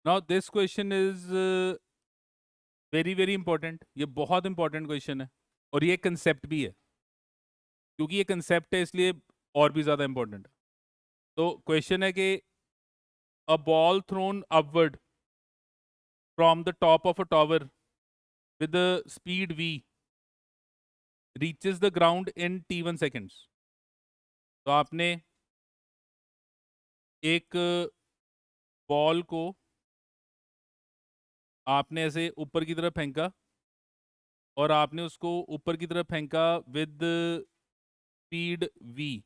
Now this question is very very important. ये बहुत important question है और ये कंसेप्ट भी है। क्योंकि ये कंसेप्ट है इसलिए और भी ज्यादा इंपॉर्टेंट है। तो क्वेश्चन है कि a ball throne upward from the top of a tower with speed v reaches the ground in t1 seconds. तो आपने एक बॉल को आपने ऐसे ऊपर की तरफ फेंका और आपने उसको ऊपर की तरफ फेंका विद स्पीड v,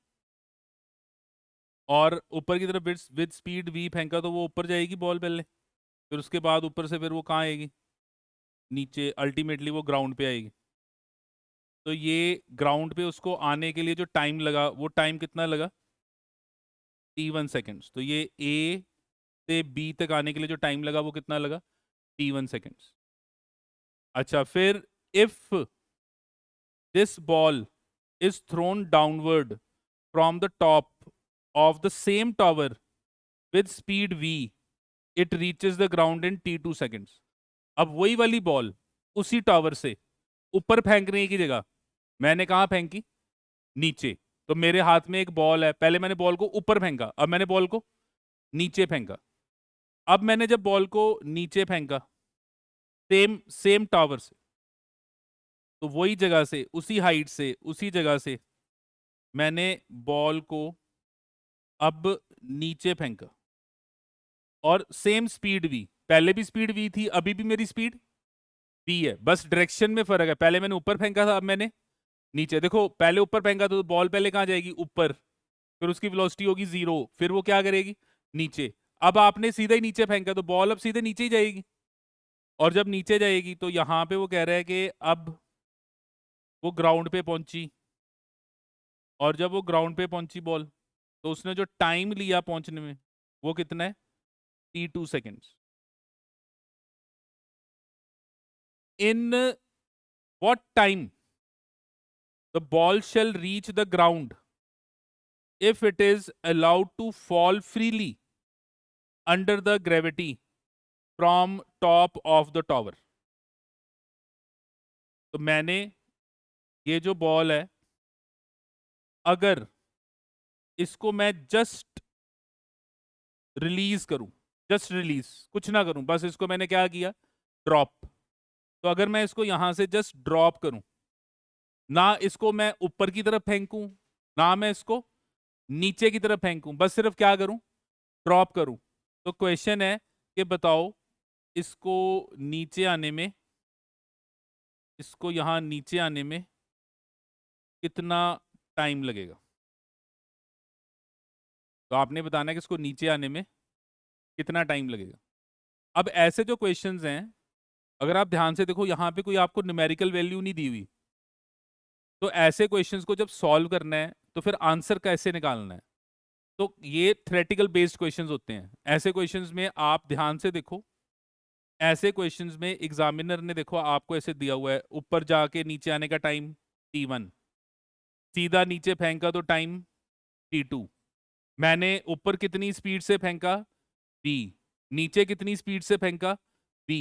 और ऊपर की तरफ विद स्पीड v फेंका तो वो ऊपर जाएगी बॉल पहले, फिर उसके बाद ऊपर से फिर वो कहाँ आएगी, नीचे, अल्टीमेटली वो ग्राउंड पे आएगी। तो ये ग्राउंड पे उसको आने के लिए जो टाइम लगा वो टाइम कितना लगा, t1 सेकेंड्स। तो ये a से b तक आने के लिए जो टाइम लगा वो कितना लगा, t1 सेकेंड्स। अच्छा, फिर if this ball is thrown downward from the top of the same tower with speed v, it reaches the ground in t2 seconds। अब वही वाली बॉल उसी टावर से ऊपर फेंकने की जगह मैंने कहाँ फेंकी, नीचे। तो मेरे हाथ में एक बॉल है, पहले मैंने बॉल को ऊपर फेंका, अब मैंने बॉल को नीचे फेंका। अब मैंने जब बॉल को नीचे फेंका सेम सेम टावर से, तो वही जगह से, उसी हाइट से, उसी जगह से मैंने बॉल को अब नीचे फेंका और सेम स्पीड वी, पहले भी स्पीड वी थी, अभी भी मेरी स्पीड वी है, बस डायरेक्शन में फर्क है। पहले मैंने ऊपर फेंका था, अब मैंने नीचे। देखो पहले ऊपर फेंका तो बॉल पहले कहाँ जाएगी, ऊपर, फिर उसकी वेलोसिटी होगी 0, फिर वो क्या करेगी, नीचे। अब आपने सीधा ही नीचे फेंका तो बॉल अब सीधे नीचे ही जाएगी, और जब नीचे जाएगी तो यहाँ पे वो कह रहा है कि अब वो ग्राउंड पे पहुंची, और जब वो ग्राउंड पे पहुंची बॉल, तो उसने जो टाइम लिया पहुंचने में वो कितना है, t2 seconds. In what time the ball shall reach the ground if it is allowed to fall freely under the gravity from top of the tower। तो मैंने ये जो बॉल है, अगर इसको मैं जस्ट रिलीज करूं, जस्ट रिलीज, कुछ ना करूं, बस इसको मैंने क्या किया, ड्रॉप। तो अगर मैं इसको यहां से जस्ट ड्रॉप करूं, ना इसको मैं ऊपर की तरफ फेंकूं, ना मैं इसको नीचे की तरफ फेंकूं, बस सिर्फ क्या करूं, ड्रॉप करूं। तो क्वेश्चन है कि बताओ इसको नीचे आने में, इसको यहां नीचे आने में कितना टाइम लगेगा। तो आपने बताना है कि इसको नीचे आने में कितना टाइम लगेगा। अब ऐसे जो क्वेश्चंस हैं, अगर आप ध्यान से देखो, यहाँ पे कोई आपको न्यूमेरिकल वैल्यू नहीं दी हुई, तो ऐसे क्वेश्चंस को जब सॉल्व करना है तो फिर आंसर कैसे निकालना है। तो ये थ्योरेटिकल बेस्ड क्वेश्चंस होते हैं। ऐसे क्वेश्चंस में आप ध्यान से देखो, ऐसे क्वेश्चंस में एग्जामिनर ने देखो आपको ऐसे दिया हुआ है, ऊपर जाके नीचे आने का टाइम t1, सीधा नीचे फेंका तो टाइम t2, मैंने ऊपर कितनी स्पीड से फेंका v, नीचे कितनी स्पीड से फेंका v।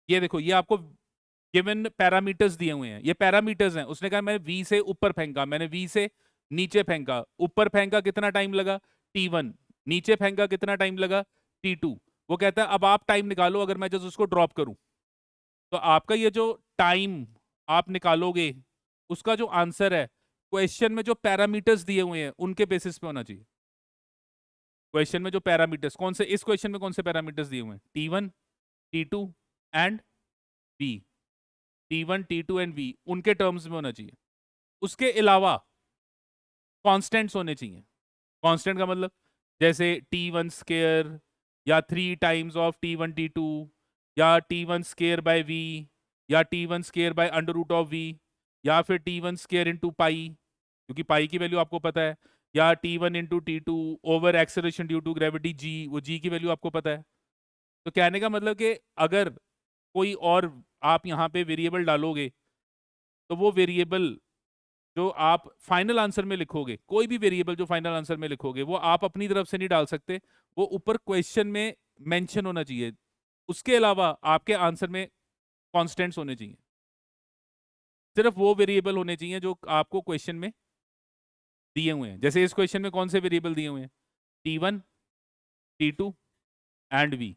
ये देखो, ये आपको गिवन पैरामीटर्स दिए हुए हैं, ये पैरामीटर्स हैं। उसने कहा मैं v से ऊपर फेंका, मैंने v से नीचे फेंका, ऊपर फेंका कितना टाइम लगा t1, नीचे फेंका कितना टाइम लगा t2। वो कहता है अब आप टाइम निकालो अगर मैं जस्ट उसको ड्रॉप करूं। तो आपका ये जो टाइम आप निकालोगे, उसका जो आंसर है क्वेश्चन में जो पैरामीटर्स दिए हुए हैं उनके बेसिस पे होना चाहिए। क्वेश्चन में जो पैरामीटर्स, कौन से, इस क्वेश्चन में कौन से पैरामीटर्स दिए हुए हैं, t1, t2 and v, t1 t2 and v, उनके टर्म्स में होना चाहिए। उसके अलावा कांस्टेंट्स होने चाहिए। कांस्टेंट का मतलब जैसे t1 स्केयर, या 3 टाइम्स ऑफ t1 t2, या t1 स्केयर बाय v, या t1 square by under root of v, या फिर t1 स्केयर इनटू पाई, क्योंकि पाई की वैल्यू आपको पता है, या t1 into t2 over acceleration due to gravity g, वो g की वैल्यू आपको पता है। तो कहने का मतलब कि अगर कोई और आप यहाँ पे वेरिएबल डालोगे, तो वो वेरिएबल जो आप फाइनल आंसर में लिखोगे, कोई भी वेरिएबल जो फाइनल आंसर में लिखोगे, वो आप अपनी तरफ से नहीं डाल सकते, वो ऊपर क्वेश्चन में मेंशन होना चाहिए। उसके अलावा आपके आंसर में कॉन्स्टेंट्स होने चाहिए, सिर्फ वो वेरिएबल होने चाहिए जो आपको क्वेश्चन में दिए हुए हैं। जैसे इस क्वेश्चन में कौन से वेरिएबल दिए हुए हैं? T1, T2 and V।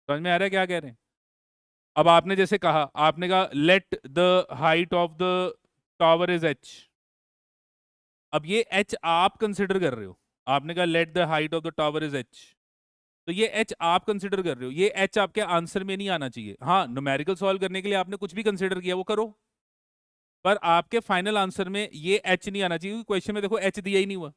समझ में आ रहा है क्या कह रहे हैं? अब आपने जैसे कहा, आपने कहा let the height of the tower is h। अब ये h आप कंसिडर कर रहे हो, आपने कहा let the height of the tower is h, तो ये h आप कंसिडर कर रहे हो, ये h आपके आंसर में नहीं आना चाहिए। हाँ, न्यूमेरिकल सॉल्व करने के लिए आपने कुछ भी कंसिडर किया वो करो, पर आपके फाइनल आंसर में ये h नहीं आना चाहिए, क्योंकि क्वेश्चन में देखो h दिया ही नहीं हुआ।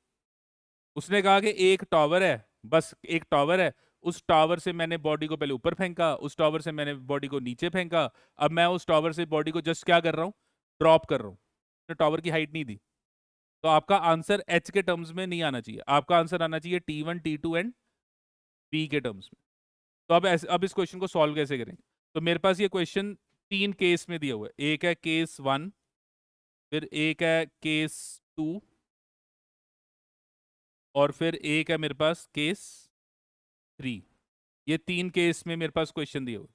उसने कहा कि एक टावर है, बस एक टावर है, उस टावर से मैंने बॉडी को पहले ऊपर फेंका, उस टावर से मैंने बॉडी को नीचे फेंका, अब मैं उस टावर से बॉडी को जस्ट क्या कर रहा हूँ, ड्रॉप कर रहा हूँ, तो टावर की हाइट नहीं दी। तो आपका आंसर h के टर्म्स में नहीं आना चाहिए, आपका आंसर आना चाहिए T1, T2 एंड P के टर्म्स में। तो अब इस क्वेश्चन को सॉल्व कैसे करेंगे? तो मेरे पास ये क्वेश्चन 3 केस में दिया हुआ है, एक है केस 1, फिर एक है केस 2, और फिर एक है मेरे पास केस 3। ये 3 केस में मेरे पास क्वेश्चन दिए हुए।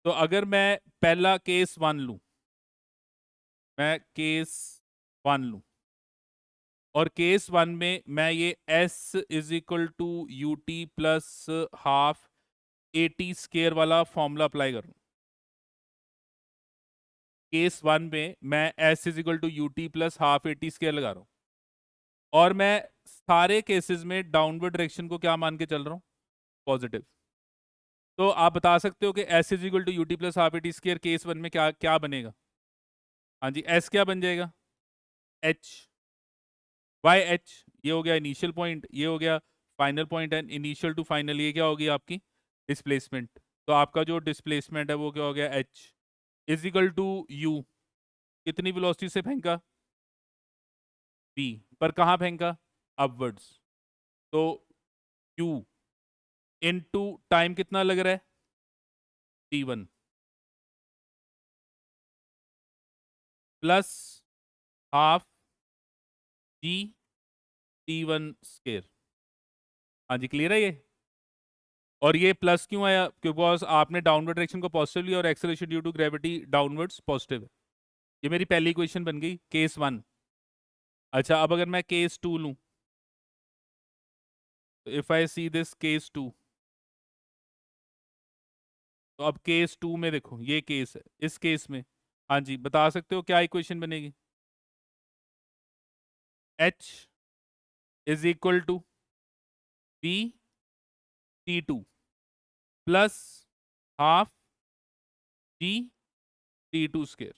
तो अगर मैं पहला केस 1 लूं, मैं केस 1 लूं, और केस 1 में मैं ये s is equal to u t plus half a t square वाला फॉर्मूला अप्लाई करूं। केस 1 में मैं s is equal to u t plus half a t square लगा रहा हूं, और मैं सारे केसेस में डाउनवर्ड डायरेक्शन को क्या मान के चल रहा हूं? पॉजिटिव। तो आप बता सकते हो कि s is equal to u t plus half a t square case 1 में क्या क्या बनेगा? हाँ जी, s क्या बन जाएगा? h, वाई एच, ये हो गया इनिशियल पॉइंट, ये हो गया final point, and initial to final ये क्या होगी आपकी? डिस्प्लेसमेंट। तो आपका जो डिस्प्लेसमेंट है वो क्या हो गया? H is equal to u, कितनी वेलोसिटी से फेंका? बी, पर कहाँ फेंका? अपवर्ड्स। तो यू इनटू टाइम कितना लग रहा है? T1 plus half g T1 square. हाँ जी, क्लियर है ये? और ये प्लस क्यों आया? बिकॉज आपने डाउनवर्ड डायरेक्शन को पॉजिटिव लिया और acceleration due to gravity downwards positive है। ये मेरी पहली इक्वेशन बन गई, केस 1। अच्छा, अब अगर मैं केस 2 लूं, तो if I see this case 2, तो अब केस 2 में देखो ये केस है, इस केस में हाँ जी बता सकते हो क्या इक्वेशन बनेगी? h is equal to b T2 plus half g T2 square.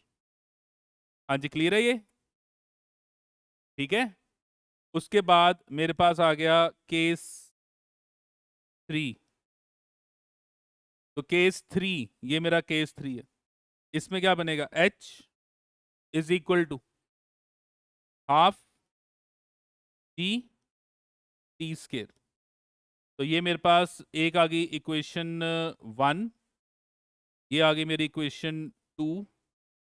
हाँ जी, क्लियर है ये? ठीक है। उसके बाद मेरे पास आ गया केस 3। तो केस 3, ये मेरा केस 3 है, इसमें क्या बनेगा? h is equal to half g t square. तो ये मेरे पास एक आ गई इक्वेशन 1, ये आ गई मेरी इक्वेशन 2,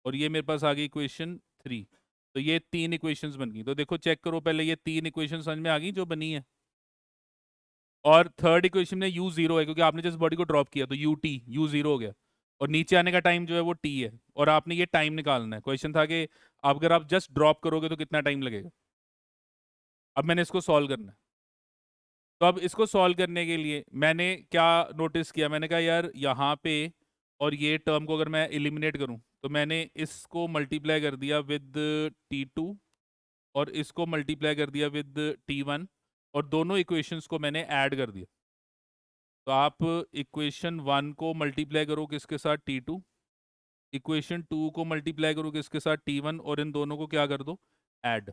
और ये मेरे पास आ गई इक्वेशन 3। तो ये 3 इक्वेशंस बन गई। तो देखो चेक करो पहले, ये 3 इक्वेशन समझ में आ गई जो बनी है। और थर्ड इक्वेशन में u जीरो है, क्योंकि आपने जिस बॉडी को ड्रॉप किया तो u जीरो हो गया, और नीचे आने का टाइम जो है वो t है, और आपने ये टाइम निकालना है। क्वेश्चन था कि अगर आप जस्ट ड्रॉप करोगे तो कितना टाइम लगेगा। अब मैंने इसको सॉल्व करना है। तो अब इसको सॉल्व करने के लिए मैंने क्या नोटिस किया, मैंने कहा यार यहाँ पे और ये टर्म को अगर मैं एलिमिनेट करूँ, तो मैंने इसको मल्टीप्लाई कर दिया विद T2, और इसको मल्टीप्लाई कर दिया विद T1, और दोनों इक्वेशंस को मैंने ऐड कर दिया। तो आप इक्वेशन 1 को मल्टीप्लाई करो किसके साथ? T2। इक्वेशन 2 को मल्टीप्लाई करो किसके साथ? T1, और इन दोनों को क्या कर दो? ऐड।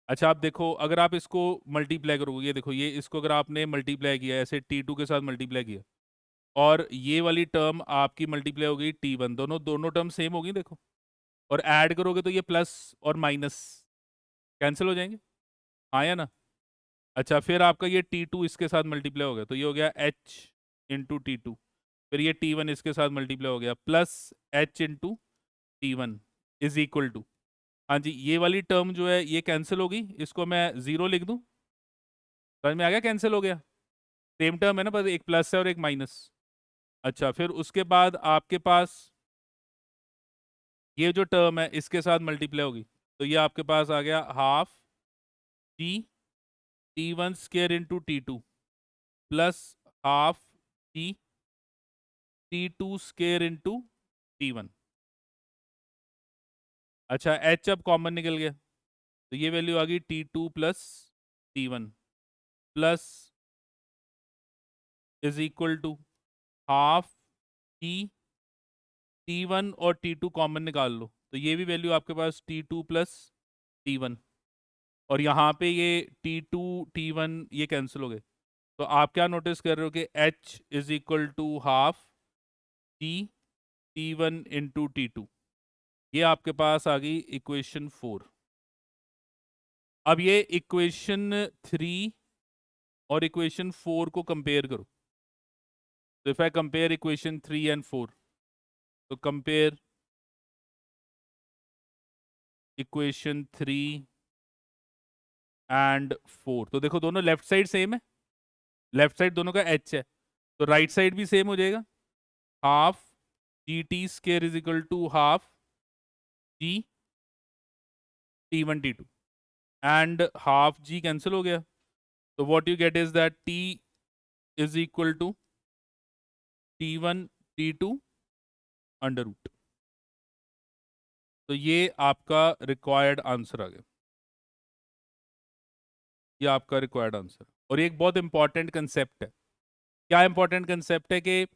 अच्छा, आप देखो अगर आप इसको मल्टीप्लाई करोगे, ये देखो, ये इसको अगर आपने मल्टीप्लाई किया ऐसे T2 के साथ मल्टीप्लाई किया, और ये वाली टर्म आपकी मल्टीप्लाई हो गई T1, दोनों दोनों टर्म सेम होगी देखो, और ऐड करोगे तो ये प्लस और माइनस कैंसिल हो जाएंगे, हाँ या ना? अच्छा, फिर आपका ये T2 इसके साथ मल्टीप्लाई हो गया, तो ये हो गया h इंटू T2, फिर ये T1 इसके साथ मल्टीप्लाई हो गया plus h into T1 is equal to, हाँ जी ये वाली टर्म जो है ये कैंसिल होगी, इसको मैं 0 लिख दूं। समझ में आ गया? कैंसिल हो गया। सेम टर्म है ना, बस एक प्लस है और एक माइनस। अच्छा, फिर उसके बाद आपके पास ये जो टर्म है इसके साथ मल्टीप्लाई होगी, तो ये आपके पास आ गया half t T1 square into T2 plus half T T2 square into T1। अच्छा, H अब कॉमन निकल गया, तो ये वैल्यू आ गई T2 plus T1 plus is equal to half t T1 और T2 कॉमन निकाल लो, तो ये भी वैल्यू आपके पास T2 प्लस T1, और यहाँ पे ये T2 T1 ये कैंसिल हो गए, तो आप क्या नोटिस कर रहे हो कि H is equal to half t T1 into T2। ये आपके पास आ गई इक्वेशन 4। अब ये इक्वेशन 3 और इक्वेशन 4 को कंपेयर करो, तो if I compare equation 3 and 4, तो कंपेयर इक्वेशन 3 एंड 4, तो देखो दोनों लेफ्ट साइड सेम है, लेफ्ट साइड दोनों का H है, तो राइट साइड भी सेम हो जाएगा, half g t square is equal to half g T1 T2 and half g cancel हो गया, तो what you get is that T is equal to T1 T2 under root. तो ये आपका required answer आ गया, ये आपका रिक्वायर्ड आंसर। और ये एक बहुत इंपॉर्टेंट कंसेप्ट है। क्या इंपॉर्टेंट कंसेप्ट है कि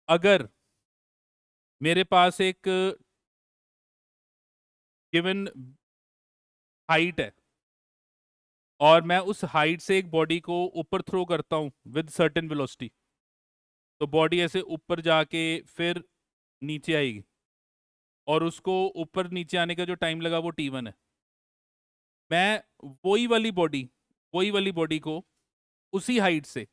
अगर मेरे पास एक गिवन हाइट है और मैं उस हाइट से एक बॉडी को ऊपर थ्रो करता हूं विद सर्टेन वेलोसिटी, तो बॉडी ऐसे ऊपर जाके फिर नीचे आएगी, और उसको ऊपर नीचे आने का जो टाइम लगा वो T1 है। मैं वही वाली बॉडी को उसी हाइट से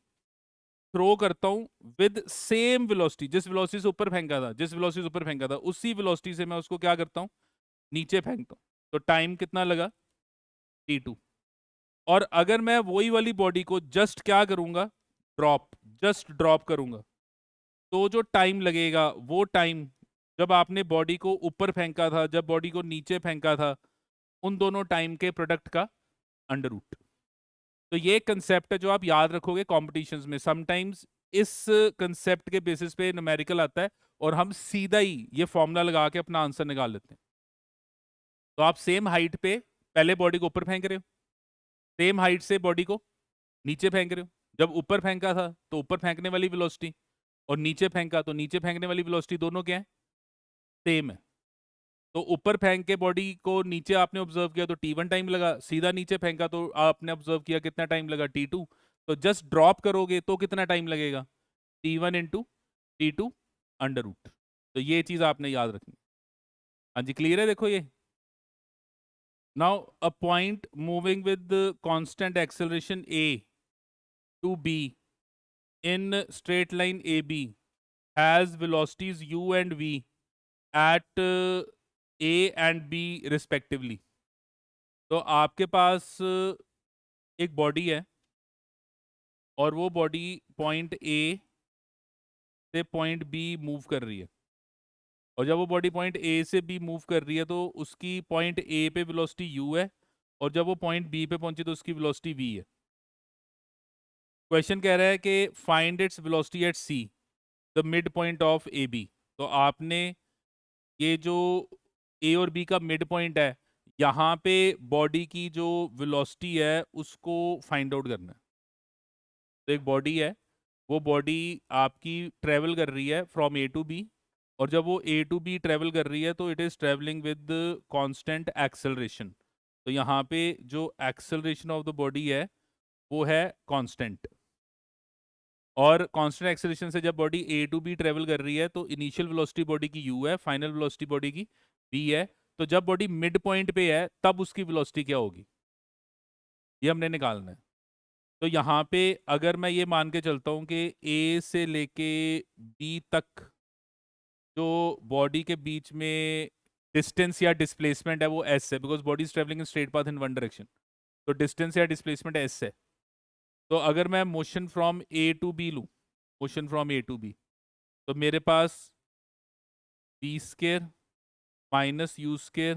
थ्रो करता हूं विद सेम वेलोसिटी, जिस वेलोसिटी से ऊपर फेंका था, जिस वेलोसिटी से ऊपर फेंका था उसी वेलोसिटी से मैं उसको क्या करता हूं, नीचे फेंकता हूं, तो टाइम कितना लगा, T2। और अगर मैं वही वाली बॉडी को जस्ट क्या करूंगा, ड्रॉप, जस्ट ड्रॉप करूंगा, तो जो टाइम लगेगा वो टाइम जब आपने बॉडी को ऊपर फेंका था, जब बॉडी को नीचे फेंका था, उन दोनों टाइम के प्रोडक्ट का अंडर रूट। तो ये कंसेप्ट है जो आप याद रखोगे कॉम्पिटिशन्स में, समटाइम्स इस कंसेप्ट के बेसिस पे न्यूमेरिकल आता है और हम सीधा ही ये फॉर्मूला लगा के अपना आंसर निकाल लेते हैं। तो आप सेम हाइट पे पहले बॉडी को ऊपर फेंक रहे हो, सेम हाइट से बॉडी को नीचे फेंक रहे हो, जब ऊपर फेंका था तो ऊपर फेंकने वाली वेलोसिटी, और नीचे फेंका तो नीचे फेंकने वाली वेलोसिटी, दोनों क्या है, सेम है। तो ऊपर फेंक के बॉडी को नीचे आपने ऑब्जर्व किया तो T1 टाइम लगा, सीधा नीचे फेंका तो आपने ऑब्जर्व किया कितना टाइम लगा, T2। तो जस्ट ड्रॉप करोगे तो कितना टाइम लगेगा, T1 into T2 under root. तो ये चीज आपने याद रखनी। हाँ जी, क्लियर है, देखो ये। Now a point moving with constant acceleration a to b in straight line AB has velocities u and v at a and b respectively। तो आपके पास एक बॉडी है और वो बॉडी पॉइंट ए से पॉइंट बी मूव कर रही है, और जब वो बॉडी पॉइंट ए से बी मूव कर रही है तो उसकी पॉइंट ए पे वेलोसिटी u है, और जब वो पॉइंट बी पे पहुंची तो उसकी वेलोसिटी v है। क्वेश्चन कह रहा है कि find its velocity at c, the mid point of a b. तो आपने ये जो ए और बी का मिड पॉइंट है, यहाँ पे बॉडी की जो वेलोसिटी है उसको फाइंड आउट करना है। तो एक बॉडी है, वो बॉडी आपकी ट्रेवल कर रही है फ्रॉम ए टू बी, और जब वो ए टू बी ट्रेवल कर रही है तो it is travelling with constant acceleration. तो यहाँ पे जो एक्सेलरेशन ऑफ द बॉडी है वो है कांस्टेंट, और कांस्टेंट एक्सेलरेशन से जब body a to b travel कर रही है तो इनिशियल वेलोसिटी बॉडी की u है, फाइनल वेलोसिटी बॉडी की v है। तो जब बॉडी मिड पॉइंट पे है तब उसकी वेलोसिटी क्या होगी, ये हमने निकालना है। तो यहाँ पे अगर मैं ये मान के चलता हूँ कि ए से लेके बी तक जो बॉडी के बीच में डिस्टेंस या डिस्प्लेसमेंट है वो s है, because body is travelling in straight path in one direction, तो डिस्टेंस या डिस्प्लेसमेंट s है। तो अगर मैं motion from A to B लूँ, motion from A to B, तो मेरे पास v square minus u square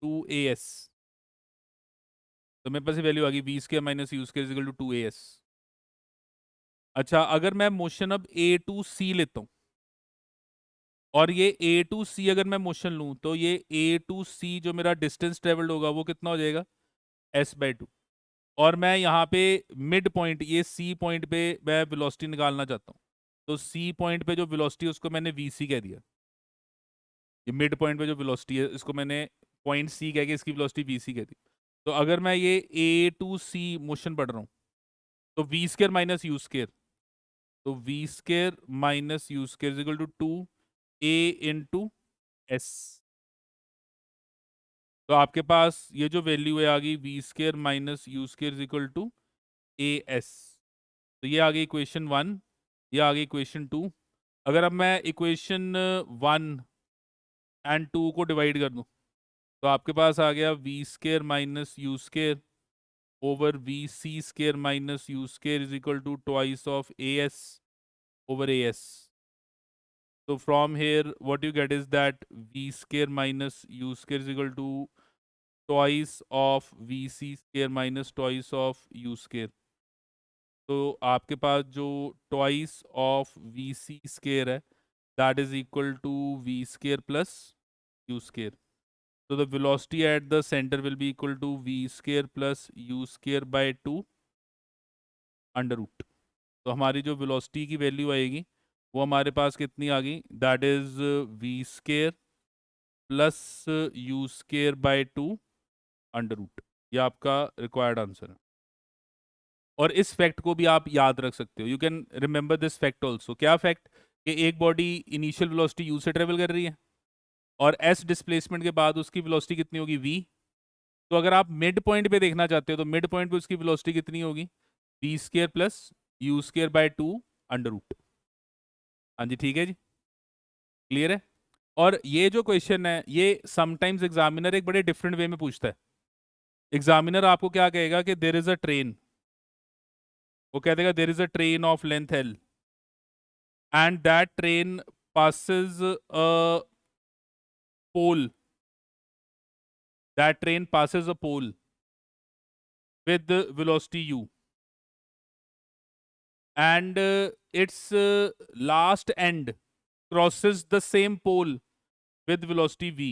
two a s, तो मेरे पास ये वैल्यू आ गई v square minus u square equal to 2as। अच्छा, अगर मैं मोशन अब ए टू सी लेता हूँ, और ये ए टू सी अगर मैं मोशन लूँ, तो ये ए टू सी जो मेरा डिस्टेंस ट्रेवल्ड होगा वो कितना हो जाएगा, s/2। और मैं यहाँ पे मिड पॉइंट, ये सी पॉइंट पे मैं वेलोसिटी निकालना चाहता हूँ, तो सी पॉइंट पे जो वेलोसिटी है उसको मैंने वीसी कह दिया। ये मिड पॉइंट पे जो वेलोसिटी है इसको मैंने पॉइंट सी कह के इसकी वेलोसिटी वीसी कह दी। तो अगर मैं ये ए टू सी मोशन पढ़ रहा हूँ, तो v square minus u square, तो v square minus u square equal to 2a into s. तो आपके पास ये जो वैल्यू है आ गई v square minus u square equal to a s. तो ये आ गई इक्वेशन 1, ये आ गई इक्वेशन 2। अगर अब मैं इक्वेशन 1 एंड 2 को डिवाइड कर दूं, तो आपके पास आ गया v square minus u square over v c square minus u square is equal to twice of a s over as. So from here, what you get is that v square minus u square is equal to twice of vc square minus twice of u square. तो आपके पास जो twice of vc square है, that is equal to v square plus u square. So the velocity at the center will be equal to v square plus u square by 2 under root. तो हमारी जो velocity की value आएगी वो हमारे पास कितनी आ गई, that is v square plus u square by 2 under root. ये आपका रिक्वायर्ड आंसर है। और इस फैक्ट को भी आप याद रख सकते हो, you can remember this fact also. क्या फैक्ट, कि एक बॉडी इनिशियल वेलोसिटी यू से ट्रेवल कर रही है और एस डिस्प्लेसमेंट के बाद उसकी वेलोसिटी कितनी होगी, वी। तो अगर आप मिड पॉइंट पे देखना चाहते हो तो मिड पॉइंट पे उसकी वेलोसिटी कितनी होगी, v square plus u square by 2 under root. हाँ जी, ठीक है जी, क्लियर है। और ये जो क्वेश्चन है ये समटाइम्स एग्जामिनर एक बड़े डिफरेंट वे में पूछता है। एग्जामिनर आपको क्या कहेगा कि देयर इज अ ट्रेन, वो कह देगा there is a train of length l and that train passes a pole, that train passes a pole with the velocity u and its last end crosses the same pole with velocity v।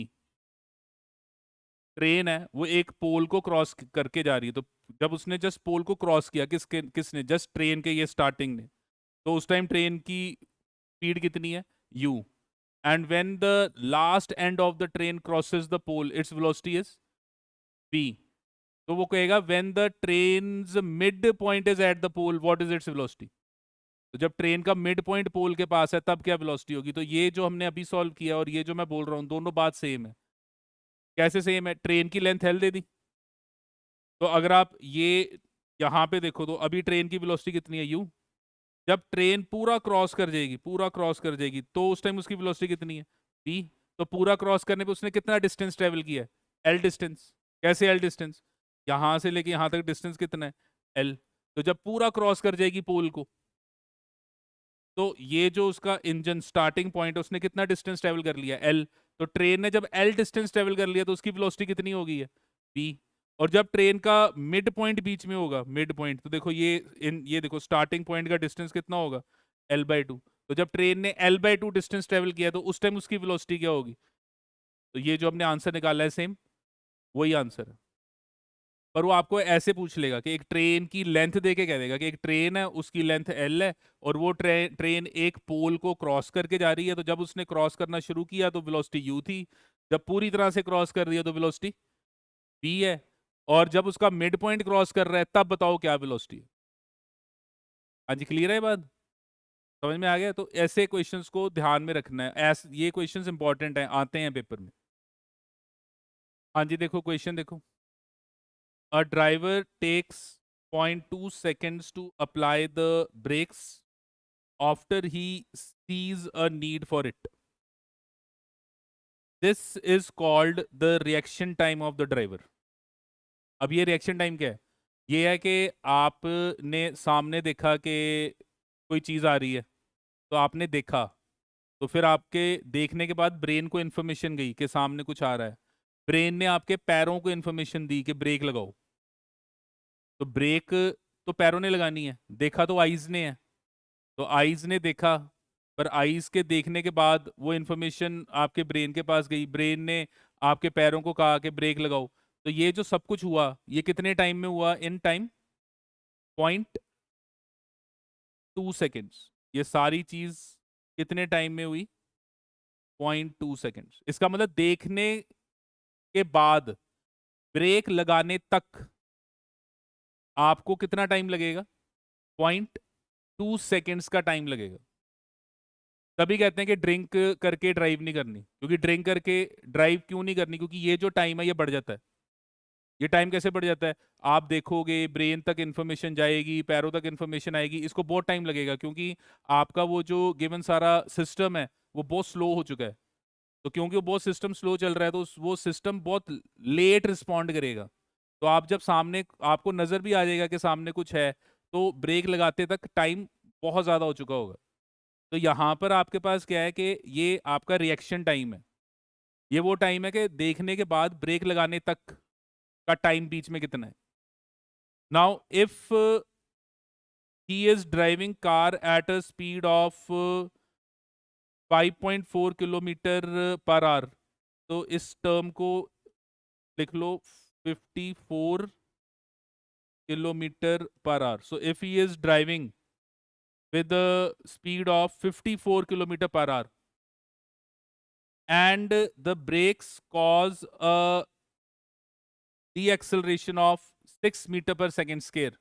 Train है वो एक पोल को cross करके जा रही है, तो जब उसने जस्ट पोल को क्रॉस किया, किसने, जस्ट ट्रेन के ये स्टार्टिंग ने, तो उस टाइम ट्रेन की स्पीड कितनी है, u। And when the last end of the train crosses the pole its velocity is v। तो वो कहेगा when the trains mid point is at the pole what is its velocity. तो जब train का mid point पोल के पास है तब क्या वेलोसिटी होगी। तो ये जो हमने अभी सॉल्व किया और ये जो मैं बोल रहा हूँ दोनों बात सेम है। कैसे सेम है, ट्रेन की लेंथ एल दे दी, तो अगर आप ये यहाँ पे देखो तो अभी ट्रेन की वेलोसिटी कितनी है, u। जब ट्रेन पूरा क्रॉस कर जाएगी, पूरा क्रॉस कर जाएगी, तो उस टाइम उसकी वेलोसिटी कितनी है, v। तो पूरा क्रॉस करने पे उसने कितना डिस्टेंस ट्रेवल किया है, l डिस्टेंस। कैसे l डिस्टेंस, यहाँ से लेके यहाँ तक डिस्टेंस कितना है, l। तो जब पूरा क्रॉस कर जाएगी पोल को, तो ये जो उसका इंजन स्टार्टिंग पॉइंट है उसने कितना डिस्टेंस ट्रेवल कर लिया, l। तो ट्रेन ने जब l डिस्टेंस ट्रेवल कर लिया तो उसकी वेलोसिटी कितनी हो गई है, v। और जब ट्रेन का मिड पॉइंट बीच में होगा, मिड पॉइंट, तो देखो ये देखो स्टार्टिंग पॉइंट का डिस्टेंस कितना होगा, l/2। तो जब ट्रेन ने l/2 डिस्टेंस ट्रेवल किया तो उस टाइम उसकी वेलोसिटी क्या होगी। तो ये जो हमने आंसर निकाला है सेम वही आंसर है। पर वो आपको ऐसे पूछ लेगा कि एक ट्रेन की लेंथ दे के कह देगा कि एक ट्रेन है उसकी लेंथ l है और वो ट्रेन एक पोल को क्रॉस करके जा रही है, तो जब उसने क्रॉस करना शुरू किया तो वेलोसिटी u थी, जब पूरी तरह से क्रॉस कर रही है तो वेलोसिटी v है, और जब उसका मिड पॉइंट क्रॉस कर रहा है तब बताओ क्या वेलोसिटी है। हाँ जी, क्लियर है बात, समझ में आ गया। तो ऐसे क्वेश्चंस को ध्यान में रखना है, ये क्वेश्चंस इंपॉर्टेंट हैं, आते हैं पेपर में। हाँ जी, देखो क्वेश्चन देखो, a driver takes 0.2 seconds to apply the brakes after he sees a need for it. This is called the reaction time of the driver. अब ये रिएक्शन टाइम क्या है, ये है कि आपने सामने देखा कि कोई चीज़ आ रही है, तो आपने देखा, तो फिर आपके देखने के बाद ब्रेन को इन्फॉर्मेशन गई कि सामने कुछ आ रहा है। ब्रेन ने आपके पैरों को इन्फॉर्मेशन दी कि ब्रेक लगाओ, तो ब्रेक तो पैरों ने लगानी है, देखा तो आईज ने है, तो आईज ने देखा, पर आईज के देखने के बाद वो इन्फॉर्मेशन आपके ब्रेन के पास गई, ब्रेन ने आपके पैरों को कहा कि ब्रेक लगाओ। तो ये जो सब कुछ हुआ, ये कितने टाइम में हुआ? In time 0.2 seconds. ये सारी चीज कितने टाइम में हुई? 0.2 सेकेंड्स। इसका मतलब देखने के बाद ब्रेक लगाने तक आपको कितना टाइम लगेगा? 0.2 सेकेंड्स का टाइम लगेगा। तभी कहते हैं कि ड्रिंक करके ड्राइव नहीं करनी, क्योंकि ड्रिंक करके ड्राइव क्यों नहीं करनी? क्योंकि ये जो टाइम है ये बढ़ जाता है। ये टाइम कैसे बढ़ जाता है? आप देखोगे ब्रेन तक इन्फॉर्मेशन जाएगी, पैरों तक इन्फॉर्मेशन आएगी, इसको बहुत टाइम लगेगा, क्योंकि आपका वो जो गिवन सारा सिस्टम है वो बहुत स्लो हो चुका है। तो क्योंकि वो बहुत सिस्टम स्लो चल रहा है, तो वो सिस्टम बहुत लेट रिस्पॉन्ड करेगा। तो आप जब सामने आपको नजर भी आ जाएगा कि सामने कुछ है, तो ब्रेक लगाते तक टाइम बहुत ज्यादा हो चुका होगा। तो यहाँ पर आपके पास क्या है कि ये आपका रिएक्शन टाइम है। ये वो टाइम है कि देखने के बाद ब्रेक लगाने तक का टाइम बीच में कितना है। Now if he is driving car at a speed of 5.4 kilometre per hour, तो इस टर्म को लिख लो 54 kilometre per hour. So if he is driving with the speed of 54 kilometer per hour and the brakes cause a deceleration of 6 meter per second square.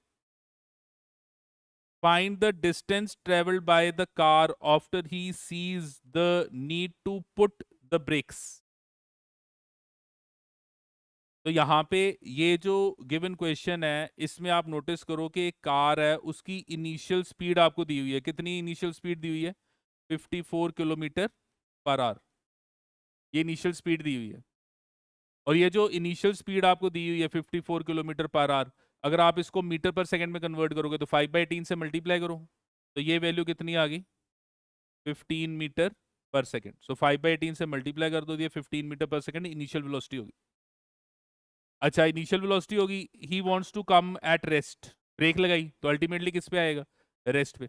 Find the distance traveled by the car after he sees the need to put the brakes. तो यहाँ पे ये जो given question है, इसमें आप notice करो कि एक कार है, उसकी इनिशियल स्पीड आपको दी हुई है। कितनी इनिशियल स्पीड दी हुई है? 54 किलोमीटर पर आवर। ये इनिशियल स्पीड दी हुई है। और ये जो इनिशियल स्पीड आपको दी हुई है 54 किलोमीटर पर आवर, अगर आप इसको मीटर पर सेकंड में कन्वर्ट करोगे तो 5/18 से मल्टीप्लाई करो, तो ये वैल्यू कितनी आ गई? 15 मीटर पर सेकंड। सो 5/18 से मल्टीप्लाई कर दो, ये 15 मीटर पर सेकंड इनिशियल वेलोसिटी होगी। अच्छा, इनिशियल वेलोसिटी होगी। He wants to come at rest, brake लगाई तो अल्टीमेटली किस पे आएगा? रेस्ट पे।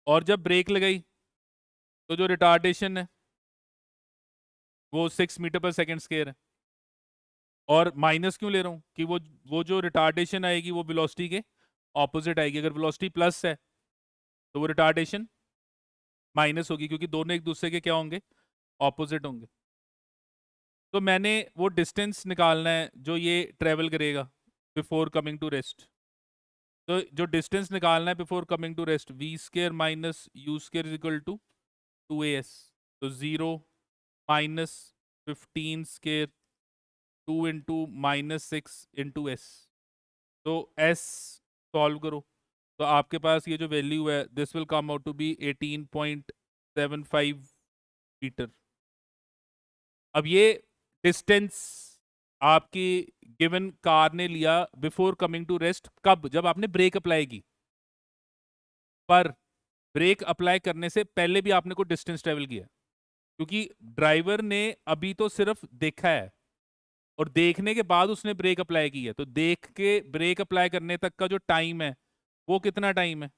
और जब ब्रेक लगाई तो जो रिटार्डेशन है वो 6 मीटर पर सेकंड स्क्वायर है। और माइनस क्यों ले रहा हूँ? कि वो जो रिटार्डेशन आएगी वो वेलोसिटी के ऑपोजिट आएगी। अगर वेलोसिटी प्लस है तो वो रिटार्डेशन माइनस होगी, क्योंकि दोनों एक दूसरे के क्या होंगे? ऑपोजिट होंगे। तो मैंने वो डिस्टेंस निकालना है जो ये ट्रेवल करेगा बिफोर कमिंग टू रेस्ट। तो जो डिस्टेंस निकालना है before coming to rest, v square minus u square is equal to 2as। तो 0 minus 15 square 2 into -6 into s. तो एस सॉल्व करो, तो आपके पास ये जो वैल्यू है this will come out to be 18.75 metre. अब ये डिस्टेंस आपकी गिवन कार ने लिया बिफोर कमिंग टू रेस्ट, कब? जब आपने ब्रेक अप्लाई की। पर ब्रेक अप्लाई करने से पहले भी आपने कोई डिस्टेंस ट्रेवल किया, क्योंकि ड्राइवर ने अभी तो सिर्फ देखा है और देखने के बाद उसने ब्रेक अप्लाई की है। तो देख के ब्रेक अप्लाई करने तक का जो टाइम है वो कितना टाइम है?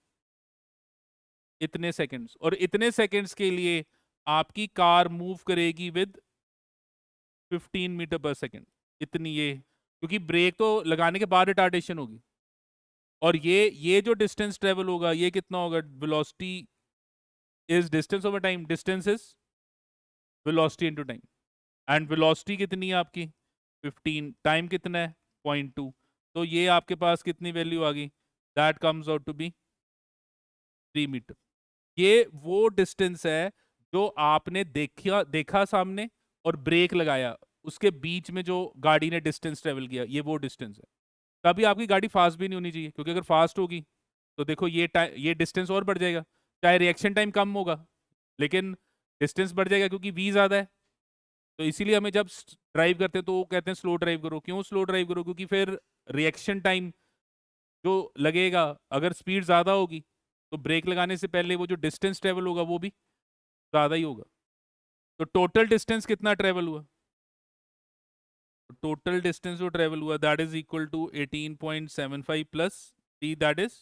इतने सेकंड्स। और इतने सेकंड्स के लिए आपकी कार मूव करेगी विद 15 मीटर पर सेकंड। इतनी ये, क्योंकि ब्रेक तो लगाने के बाद रिटार्डेशन होगी। और ये जो डिस्टेंस ट्रेवल होगा ये कितना होगा? Velocity is distance over time, distance is velocity into time. And velocity कितनी है आपकी? 15। टाइम कितना है? 0.2। तो ये आपके पास कितनी वैल्यू आ गई? That comes out to be 3 metre. ये वो डिस्टेंस है जो आपने देखा सामने और ब्रेक लगाया, उसके बीच में जो गाड़ी ने डिस्टेंस ट्रेवल किया, ये वो डिस्टेंस है। तभी आपकी गाड़ी फास्ट भी नहीं होनी चाहिए, क्योंकि अगर फास्ट होगी तो देखो ये डिस्टेंस और बढ़ जाएगा। चाहे रिएक्शन टाइम कम होगा लेकिन डिस्टेंस बढ़ जाएगा, क्योंकि वी ज्यादा है। तो इसीलिए हमें जब ड्राइव करते हैं तो वो कहते हैं स्लो ड्राइव करो। क्यों स्लो ड्राइव करो? क्योंकि फिर रिएक्शन टाइम जो लगेगा, अगर स्पीड ज़्यादा होगी तो ब्रेक लगाने से पहले वो जो डिस्टेंस ट्रेवल होगा वो भी ज़्यादा ही होगा। तो टोटल डिस्टेंस कितना ट्रेवल हुआ? टोटल डिस्टेंस जो ट्रेवल हुआ that is equal to 18.75 plus T that is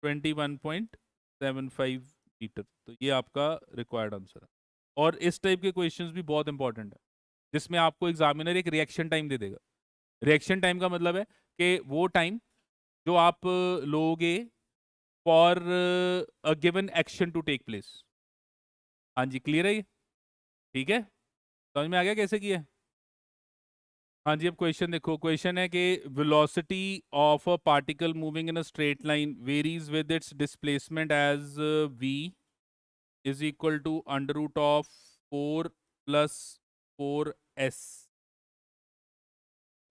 21.75 metre. तो ये आपका रिक्वायर्ड आंसर है। और इस टाइप के क्वेश्चंस भी बहुत इंपॉर्टेंट है, जिसमें आपको एग्जामिनर एक रिएक्शन टाइम दे देगा। रिएक्शन टाइम का मतलब है कि वो टाइम जो आप लोगे for a given action to take place. हाँ जी, क्लियर है ये? ठीक है, समझ में आ गया कैसे किया है? हाँ जी, अब क्वेश्चन देखो। क्वेश्चन है कि velocity of a particle moving in a straight line varies with its displacement as v is equal to under root of 4 plus 4s।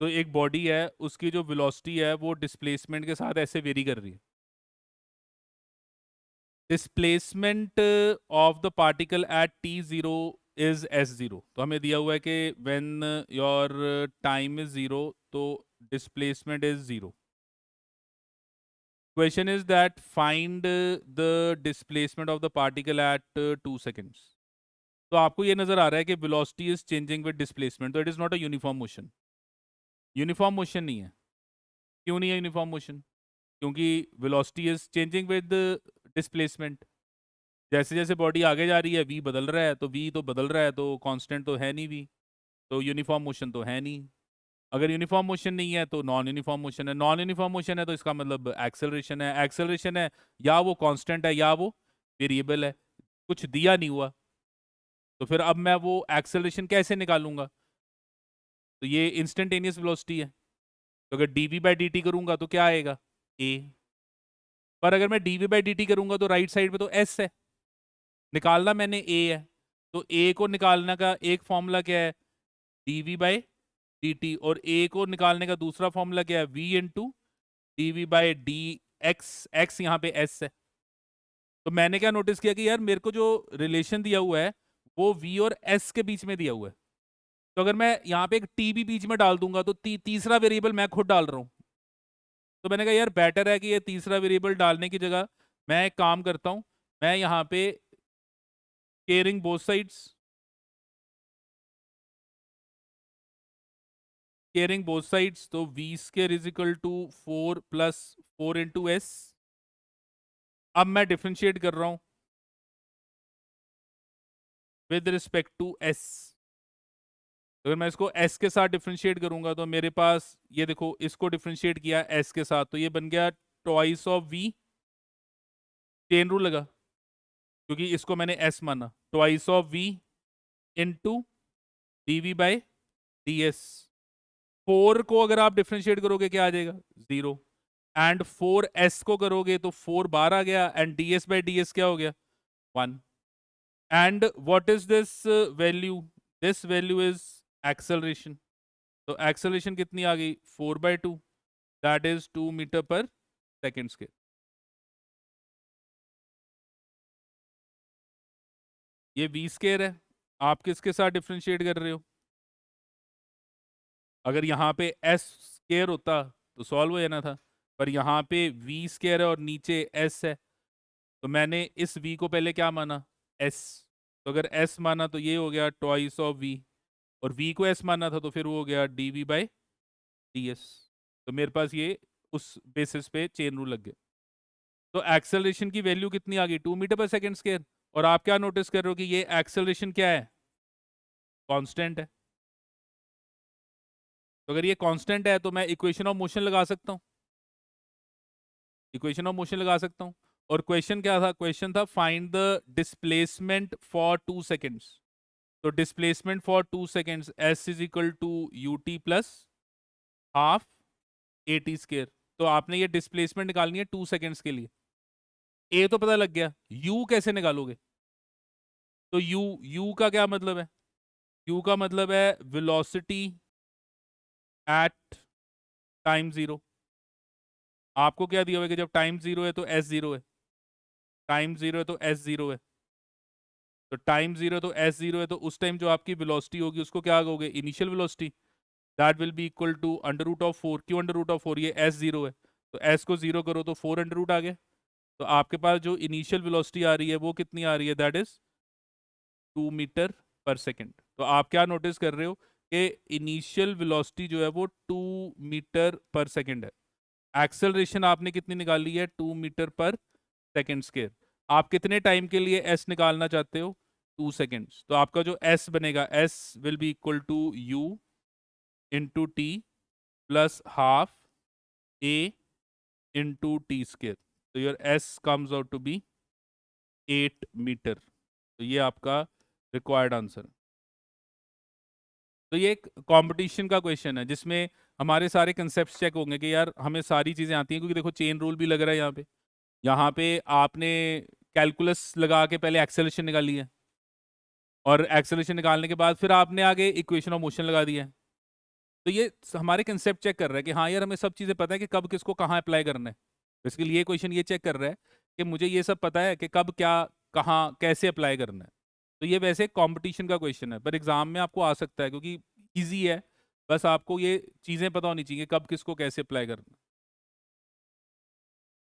तो एक बॉडी है, उसकी जो वेलोसिटी है वो डिस्प्लेसमेंट के साथ ऐसे वेरी कर रही है। Displacement of the particle eight t0 is s0। तो हमें दिया हुआ है कि व्हेन योर टाइम इज 0 तो displacement is 0। Question is that find the displacement of the particle at 2 seconds. तो आपको ये नजर आ रहा है कि velocity is changing with displacement, तो it is not a uniform motion. Uniform motion नहीं है। क्यों नहीं है यूनिफॉर्म मोशन? क्योंकि velocity is changing with displacement. जैसे जैसे बॉडी आगे जा रही है वी बदल रहा है, तो वी तो बदल रहा है तो कांस्टेंट तो है नहीं वी, तो यूनिफॉर्म मोशन तो है नहीं। अगर यूनिफॉर्म मोशन नहीं है तो नॉन यूनिफॉर्म मोशन है। नॉन यूनिफॉर्म मोशन है तो इसका मतलब एक्सेलरेशन है। एक्सेलरेशन है या वो कांस्टेंट है या वो वेरिएबल है, कुछ दिया नहीं हुआ। तो फिर अब मैं वो एक्सेलरेशन कैसे निकालूंगा? तो ये इंस्टेंटेनियस वेलोसिटी है, तो अगर D V by D T करूंगा तो क्या आएगा? ए। पर अगर मैं D V by D T करूंगा तो राइट साइड पे तो एस है, निकालना मैंने ए है। तो ए को निकालने का एक फॉर्मूला क्या है? D V by D T. और ए को निकालने का दूसरा फॉर्मूला क्या है? V into D V by D X. X यहाँ पे एस है। तो मैंने क्या नोटिस किया कि यार मेरे को जो रिलेशन दिया हुआ है वो वी और एस के बीच में दिया हुआ है। तो अगर मैं यहाँ पे एक टी भी बीच में डाल दूंगा तो तीसरा वेरिएबल मैं खुद डाल रहा हूँ। तो मैंने कहा यार बेटर है कि ये तीसरा वेरिएबल डालने की जगह मैं एक काम करता हूँ, मैं यहाँ पे squaring both sides, squaring both sides, तो v square is equal to 4 plus 4 into s. अब मैं डिफ्रेंशिएट कर रहा हूं विद रिस्पेक्ट टू एस। अगर मैं इसको एस के साथ डिफ्रेंशिएट करूंगा तो मेरे पास ये देखो, इसको डिफ्रेंशिएट किया एस के साथ तो ये बन गया twice of V. Chain rule लगा क्योंकि इसको मैंने एस माना। Twice of V into D V by D S. 4 को अगर आप डिफ्रेंशिएट करोगे क्या आ जाएगा? 0। एंड 4s को करोगे तो 4 बार आ गया, एंड ds बाई ds क्या हो गया? 1। And what is this value? This value is acceleration. तो एक्सेलरेशन कितनी आ गई? 4/2, दैट इज 2 मीटर पर सेकेंड स्क्वायर। ये v स्क्वायर है, आप किसके साथ डिफ्रेंशिएट कर रहे हो? अगर यहाँ पे s स्क्वायर होता तो सॉल्व हो जाना था, पर यहाँ पे v स्क्वायर है और नीचे s है, तो मैंने इस v को पहले क्या माना? s। तो अगर s माना तो ये हो गया ट्वाइस ऑफ v, और v को s माना था तो फिर वो हो गया D V by D S. तो मेरे पास ये उस बेसिस पे चेन रूल लग गया। तो एक्सेलरेशन की वैल्यू कितनी आ गई? 2 मीटर पर सेकेंड स्क्वायर। और आप क्या नोटिस कर रहे हो कि ये एक्सेलरेशन क्या है? कांस्टेंट है। तो अगर ये कांस्टेंट है तो मैं इक्वेशन ऑफ मोशन लगा सकता हूँ, इक्वेशन ऑफ मोशन लगा सकता हूँ। और क्वेश्चन क्या था? क्वेश्चन था find the displacement for 2 seconds. तो displacement for 2 seconds s is equal to u t plus half a t square. तो आपने ये डिस्प्लेसमेंट निकालनी है 2 सेकेंड्स के लिए। ए तो पता लग गया, यू कैसे निकालोगे? तो यू का क्या मतलब है? यू का मतलब है वेलोसिटी एट टाइम 0। आपको क्या दिया हुआ है कि जब टाइम 0 है तो एस 0 है, टाइम 0 है तो एस 0 है। तो टाइम जीरो तो एस जीरो है, तो उस टाइम जो आपकी वेलोसिटी होगी उसको क्या कहोगे, initial velocity, that will be equal to under root of 4। क्यों अंडर रूट ऑफ 4, ये एस जीरो है, तो एस को जीरो करो तो 4 अंडर रूट आ गया। तो आपके पास जो इनिशियल वेलोसिटी आ रही है वो कितनी आ रही है, दैट इज 2 मीटर पर सेकेंड। तो आप क्या नोटिस कर रहे हो कि इनिशियल वेलोसिटी जो है वो 2 मीटर पर सेकेंड है। एक्सेलरेशन आपने कितनी निकाली है, 2 मीटर पर सेकेंड स्क्वायर। आप कितने टाइम के लिए एस निकालना चाहते हो, 2 सेकेंड्स। तो आपका जो एस बनेगा, s will be equal to u into t plus half a into t square. तो your s comes out to be 8 metre. तो ये आपका रिक्वायर्ड आंसर। तो ये एक कंपटीशन का क्वेश्चन है जिसमें हमारे सारे कंसेप्ट चेक होंगे कि यार हमें सारी चीज़ें आती हैं, क्योंकि देखो चेन रूल भी लग रहा है यहाँ पे आपने कैलकुलस लगा के पहले एक्सेलरेशन निकाली है, और एक्सेलरेशन निकालने के बाद फिर आपने आगे इक्वेशन ऑफ मोशन लगा दिया है। तो ये हमारे कंसेप्ट चेक कर रहा है कि हाँ यार हमें सब चीज़ें पता है कि कब किसको कहाँ अप्लाई करना है। बेसिकली ये क्वेश्चन ये चेक कर रहा है कि मुझे ये सब पता है कि कब क्या कहाँ कैसे अप्लाई करना है। तो ये वैसे कंपटीशन का क्वेश्चन है, पर एग्जाम में आपको आ सकता है क्योंकि ईजी है। बस आपको ये चीज़ें पता होनी चाहिए कब किसको कैसे अप्लाई करना है।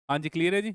हाँ जी, क्लियर है जी।